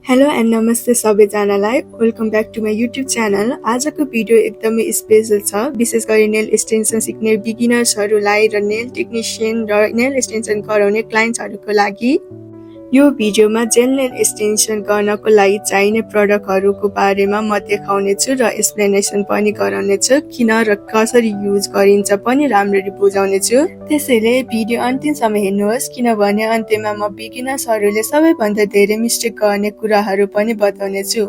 Hello and नमस्ते सबैजनालाई welcome back to my YouTube channel. आजको भिडियो एकदमै स्पेशल छ, विशेष गरी नेल एक्सटेन्सन सिक्ने बिगिनर्सहरूलाई र नेल टेक्निसियन र नेल एक्सटेन्सन गराउने क्लाइन्ट्सहरूको लागि। यो भिडियोमा जेल नेल एक्सटेन्सन गर्नको लागि चाहिने प्रडक्टहरूको बारेमा म देखाउने छु र एक्सप्लेनेसन पनि गराउने छु, किन र कसरी युज गरिन्छ पनि राम्ररी बुझाउने छु। त्यसैले भिडियो अन्तिमसम्म हेर्नुहोस्, किनभने अन्त्यमा म बिगिनर्सहरूले सबैभन्दा धेरै मिस्टेक गर्ने कुराहरू पनि बताउने छु।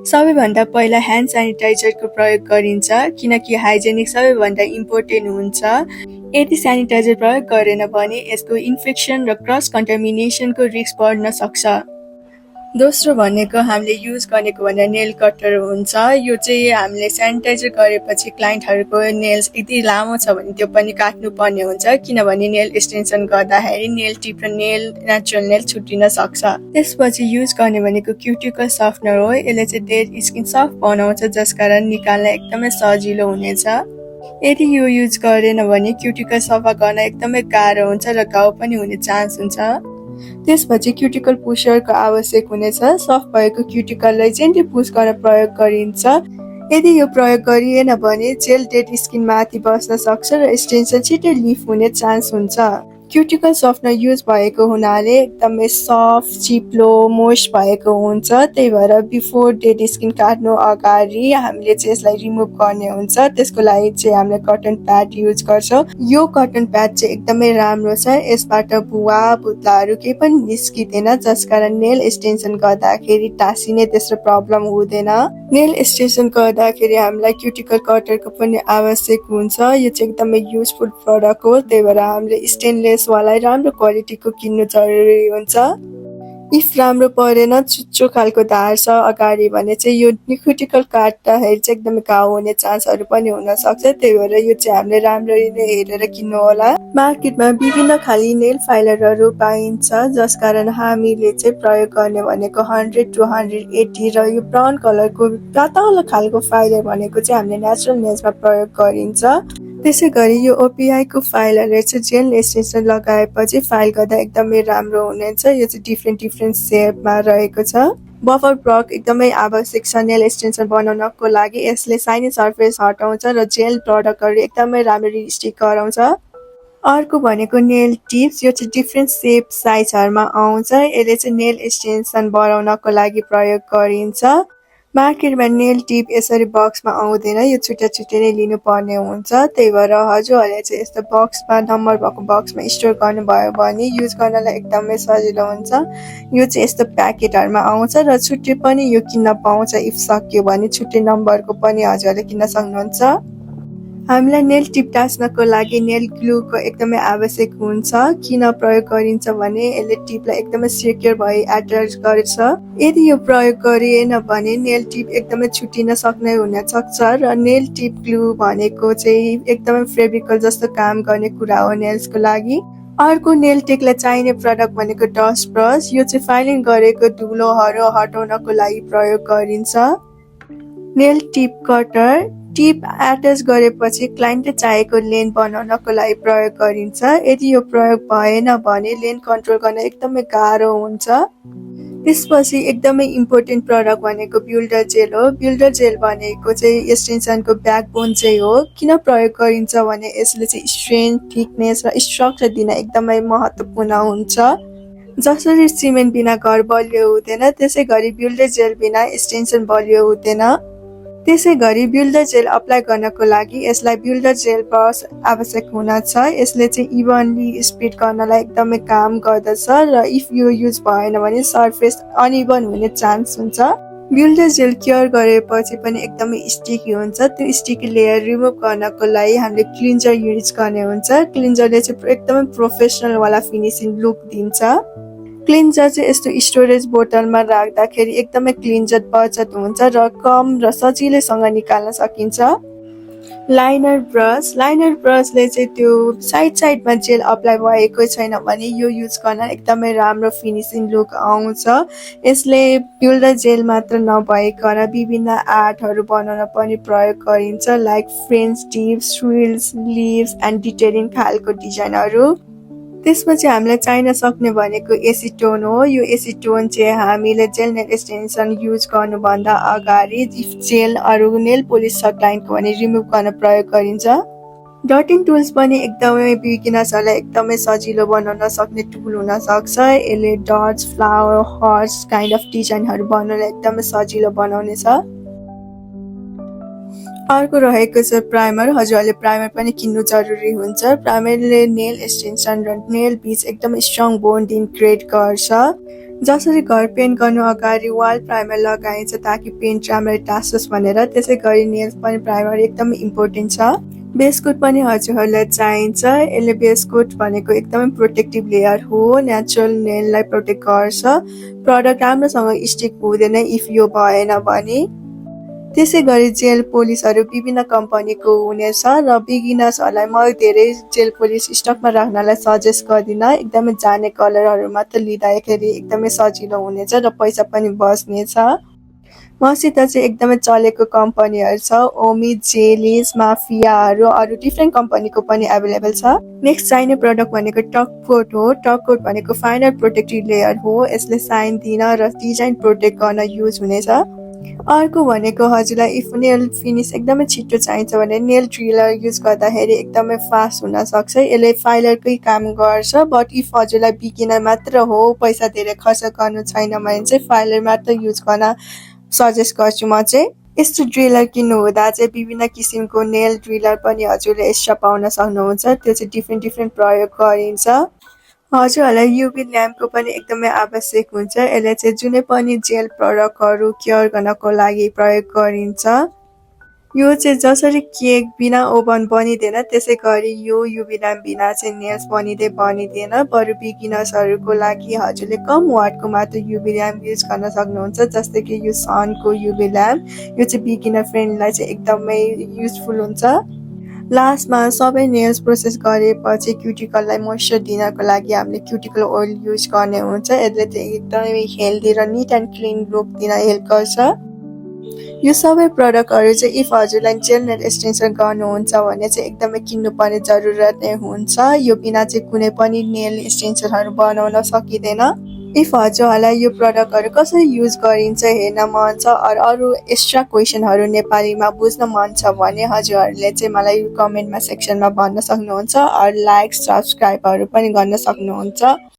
सबैभन्दा पहिला ह्यान्ड सेनिटाइजरको प्रयोग गरिन्छ, किनकि हाइजेनिक सबैभन्दा इम्पोर्टेन्ट हुन्छ। यदि सेनिटाइजर प्रयोग गरेन भने यसको इन्फेक्सन र क्रस कन्टामिनेसनको रिस्क बढ्न सक्छ। दोस्रो भनेको हामीले युज गरेको भन्दा नेल कटर हुन्छ। यो चाहिँ हामीले सेनिटाइजर गरेपछि क्लाइन्टहरूको नेल्स यदि लामो छ भने त्यो पनि काट्नुपर्ने हुन्छ, किनभने नेल एक्सटेन्सन गर्दाखेरि नेल टिप र नेल नेचुरल नेल छुट्टिन सक्छ। त्यसपछि युज गर्ने भनेको क्युटिकल सफ्टनर हो। यसले चाहिँ डेड स्किन सफ्ट बनाउँछ, जसकारण निकाल्न एकदमै सजिलो हुनेछ। यदि यो युज गरेन भने क्युटिकल सफा गर्न एकदमै गाह्रो हुन्छ र घाउ पनि हुने चान्स हुन्छ। त्यसपछि क्युटिकल पुसरको आवश्यक हुनेछ। सफ्ट भएको क्युटिकललाई जेन्टली पुस गर्न प्रयोग गरिन्छ। यदि यो प्रयोग गरिएन भने जेल डेड स्किन माथि बस्न सक्छ र एक्सटेन्सन छिटै लिफ हुने चान्स हुन्छ। क्युटिकल सफ्टनर युज भएको हुनाले एकदमै सफ्ट, चिप्लो, मोइस्ट भएको हुन्छ। त्यही भएर बिफोर डेड स्किन काट्नु अगाडि हामीले चाहिँ यसलाई रिमुभ गर्ने हुन्छ। त्यसको लागि चाहिँ हामीले कटन प्याड युज गर्छौँ। यो कटन प्याड चाहिँ एकदमै राम्रो छ। यसबाट भुवा भुत्लाहरू केही पनि निस्किँदैन, जसकारण नेल एक्सटेन्सन गर्दाखेरि टाँसिने त्यस्तो प्रब्लम हुँदैन। नेल एक्सटेन्सन गर्दाखेरि हामीलाई क्युटिकल कटरको पनि आवश्यक हुन्छ। यो चाहिँ एकदमै युजफुल प्रडक्ट हो। त्यही भएर हामीले स्टेनलेस वाला राम्रो क्वालिटीको किन्नु जरुरी हुन्छ। इफ राम्रो परेन, चुच्चो खालको धार छ अगाडि भने चाहिँ यो क्युटिकल काट्दाखेरि चाहिँ एकदमै घाउ हुने चान्सहरू पनि हुन सक्छ। त्यही भएर यो चाहिँ हामीले राम्ररी नै हेरेर किन्नु होला। मार्केटमा विभिन्न खाली नेल फाइलरहरू पाइन्छ, जसकारण हामीले चाहिँ प्रयोग गर्ने भनेको 100 to 180 र यो ब्राउन कलरको पातलो खालको फाइलर भनेको चाहिँ हामीले नेचुरल नेल्समा प्रयोग गरिन्छ। त्यसै गरी यो OPI को फाइलरले चाहिँ जेल एक्सटेन्सन लगाएपछि फाइल गर्दा एकदमै राम्रो हुनेछ। यो चाहिँ डिफ्रेन्ट सेपमा रहेको छ। बफर ब्लक एकदमै आवश्यक छ नेल एक्सटेन्सन बनाउनको लागि। यसले साइनी सर्फेस हटाउँछ र जेल प्रडक्टहरू एकदमै राम्ररी स्टिक गराउँछ। अर्को भनेको नेल टिप्स। यो चाहिँ डिफ्रेन्ट सेप साइजहरूमा आउँछ। यसले चाहिँ नेल एक्सटेन्सन बनाउनको लागि प्रयोग गरिन्छ। मार्केटमा नेल टिप यसरी बक्समा आउँदैन, यो छुट्टै नै लिनुपर्ने हुन्छ। त्यही भएर हजुरहरूले चाहिँ यस्तो बक्समा नम्बर भएको बक्समा स्टोर गर्नुभयो भने युज गर्नलाई एकदमै सजिलो हुन्छ। यो चाहिँ यस्तो प्याकेटहरूमा आउँछ र छुट्टै पनि यो किन्न पाउँछ। इफ सक्यो भने छुट्टै नम्बरको पनि हजुरहरूले किन्न सक्नुहुन्छ। हामीलाई नेल टिप टाँस्नको लागि नेल ग्लूको एकदमै आवश्यक हुन्छ। किन प्रयोग गरिन्छ भने यसले टिपलाई एकदमै सिक्योर भई एट्याच गर्छ। यदि यो प्रयोग गरिएन भने नेल टिप एकदमै छुट्टिन सक्ने हुन सक्छ र नेल टिप ग्लू भनेको चाहिँ एकदमै फेब्रिकल जस्तो काम गर्ने कुरा हो नेल्सको लागि। अर्को नेल टेकलाई चाहिने प्रडक्ट भनेको डस्ट ब्रस। यो चाहिँ फाइलिङ गरेको धुलोहरू हटाउनको लागि प्रयोग गरिन्छ। Nail tip cutter. Tip attach गरेपछि क्लाइन्टले चाहेको लेन बनाउनको लागि प्रयोग गरिन्छ। यदि यो प्रयोग भएन भने लेन कन्ट्रोल गर्न एकदमै गाह्रो हुन्छ। त्यसपछि एकदमै इम्पोर्टेन्ट प्रडक्ट भनेको बिल्डर जेल हो। बिल्डर जेल भनेको चाहिँ एक्सटेन्सनको ब्याकबोन चाहिँ हो। किन प्रयोग गरिन्छ भने यसले चाहिँ स्ट्रेन्थ, थिकनेस र स्ट्रक्चर दिन एकदमै महत्त्वपूर्ण हुन्छ। जसरी सिमेन्ट बिना घर बलियो हुँदैन, त्यसै गरी बिल्डर जेल बिना एक्सटेन्सन बलियो हुँदैन। त्यसै गरी बिल्डर जेल अप्लाई गर्नको लागि यसलाई बिल्डर जेल ब्रस आवश्यक हुनेछ। यसले चाहिँ इभनली स्प्रेड गर्नलाई एकदमै काम गर्दछ र इफ यो युज भएन भने सर्फेस अनइभन हुने चान्स हुन्छ। बिल्डर जेल केयर गरेपछि पनि एकदमै स्टिकी हुन्छ। त्यो स्टिकी लेयर रिमुभ गर्नको लागि हामीले क्लिन्जर युज गर्ने हुन्छ। क्लिन्जरले चाहिँ एकदमै प्रोफेसनल वाला फिनिसिङ लुक दिन्छ। क्लिन्जर चाहिँ यस्तो स्टोरेज बोतलमा राख्दाखेरि एकदमै क्लिन्जर बचत हुन्छ र कम र सजिलैसँग निकाल्न सकिन्छ। Liner brush. लाइनर ब्रसले चाहिँ त्यो साइडमा जेल अप्लाई भएको छैन भने यो युज गर्न एकदमै राम्रो फिनिसिङ लुक आउँछ। यसले बिल्डर जेल मात्र नभइकन विभिन्न आर्टहरू बनाउन पनि प्रयोग गरिन्छ, like French tips, swirls, leaves and detailing खालको डिजाइनहरू। त्यसपछि हामीलाई चाहिन सक्ने भनेको एसिटोन हो। यो एसिटोन चाहिँ हामीले जेल नेल एक्सटेन्सन युज गर्नुभन्दा अगाडि इफ जेल अरू नेल पोलिस छ क्लाइन्टको भने रिमुभ गर्न प्रयोग गरिन्छ। डटिङ टुल्स पनि एकदमै बिगिनर्सहरूलाई एकदमै सजिलो बनाउन सक्ने टुल हुनसक्छ। यसले dots, flower, hearts kind of डिजाइनहरू बनाउन एकदमै सजिलो बनाउनेछ। अर्को रहेको छ प्राइमर। हजुरहरूले प्राइमर पनि किन्नु जरुरी हुन्छ। प्राइमरले नेल एक्सटेन्सन र नेल बीच एकदमै स्ट्रङ बोन्डिङ क्रिएट गर्छ। जसरी घर पेन्ट गर्नु अगाडि वाल प्राइमर लगाइन्छ ताकि पेन्ट राम्ररी टाँसोस् भनेर, त्यसै गरी नेल्स पनि प्राइमर एकदमै इम्पोर्टेन्ट छ। बेस कोट पनि हजुरहरूलाई चाहिन्छ। यसले बेस कोट भनेको एकदमै प्रोटेक्टिभ लेयर हो, नेचुरल नेललाई प्रोटेक्ट गर्छ। प्रडक्ट राम्रोसँग स्टिक हुँदैन इफ यो भएन भने। त्यसै गरी जेल पोलिसहरू विभिन्न कम्पनीको हुनेछ र बिगिनर्सहरूलाई म धेरै जेल पोलिस स्टकमा राख्नलाई सजेस्ट गर्दिनँ। एकदमै जाने कलरहरू मात्र लिँदाखेरि एकदमै सजिलो हुनेछ र पैसा पनि बच्नेछ। मसित चाहिँ एकदमै चलेको कम्पनीहरू छ, ओमी, जेलिस, माफियाहरू, अरू डिफ्रेन्ट कम्पनीको पनि एभाइलेबल छ। नेक्स्ट चाहिने प्रडक्ट भनेको टक कोट हो। टक कोट भनेको फाइनल प्रोटेक्टिभ लेयर हो। यसले साइन दिन र डिजाइन प्रोटेक्ट गर्न युज हुनेछ। अर्को भनेको हजुरलाई इफ नेल फिनिस एकदमै छिटो चाहिन्छ भने नेल ड्रिलर युज गर्दाखेरि एकदमै फास्ट हुन सक्छ। यसले फाइलरकै काम गर्छ। बट इफ हजुरलाई बिगिनर मात्र हो, पैसा धेरै खर्च गर्नु छैन भने चाहिँ फाइलर मात्र युज गर्न सजेस्ट गर्छु म चाहिँ। यस्तो ड्रिलर किन्नु हुँदा चाहिँ विभिन्न किसिमको नेल ड्रिलर पनि हजुरले एक्स्ट्रा पाउन सक्नुहुन्छ। त्यो चाहिँ डिफ्रेन्ट प्रयोग गरिन्छ। हजुरहरूलाई युभी ल्याम्पको पनि एकदमै आवश्यक हुन्छ। यसले चाहिँ जुनै पनि जेल प्रडक्टहरू क्योर गर्नको लागि प्रयोग गरिन्छ। यो चाहिँ जसरी केक बिना ओभन बनिँदैन त्यसै गरी यो युभी ल्याम्प बिना चाहिँ नेल्स बनिँदैन। बरु बिगिनर्सहरूको लागि हजुरले कम वाटको मात्र युभी ल्याम्प युज गर्न सक्नुहुन्छ, जस्तै कि यो सनको युभी ल्याम्प। यो चाहिँ बिगिनर फ्रेन्डलाई चाहिँ एकदमै युजफुल हुन्छ। लास्टमा सबै नेल्स प्रोसेस गरेपछि क्युटिकललाई मोइस्चर दिनको लागि हामीले क्युटिकल ओइल युज गर्ने हुन्छ। यसले चाहिँ एकदमै हेल्दी र निट एन्ड क्लिन लुक दिन हेल्प गर्छ। यो सबै प्रडक्टहरू चाहिँ इफ हजुरलाई जेल नेल एक्सटेन्सन गर्नुहुन्छ भने चाहिँ एकदमै किन्नुपर्ने जरुरत नै हुन्छ। यो बिना चाहिँ कुनै पनि नेल एक्सटेन्सनहरू बनाउन सकिँदैन। इफ हजुरहरूलाई यो प्रडक्टहरू कसरी युज गरिन्छ हेर्न मन छ अरू एक्स्ट्रा क्वेसनहरू नेपालीमा बुझ्न मन छ भने हजुरहरूले चाहिँ मलाई कमेन्टमा सेक्सनमा भन्न सक्नुहुन्छ। लाइक, सब्सक्राइबहरू पनि गर्न सक्नुहुन्छ।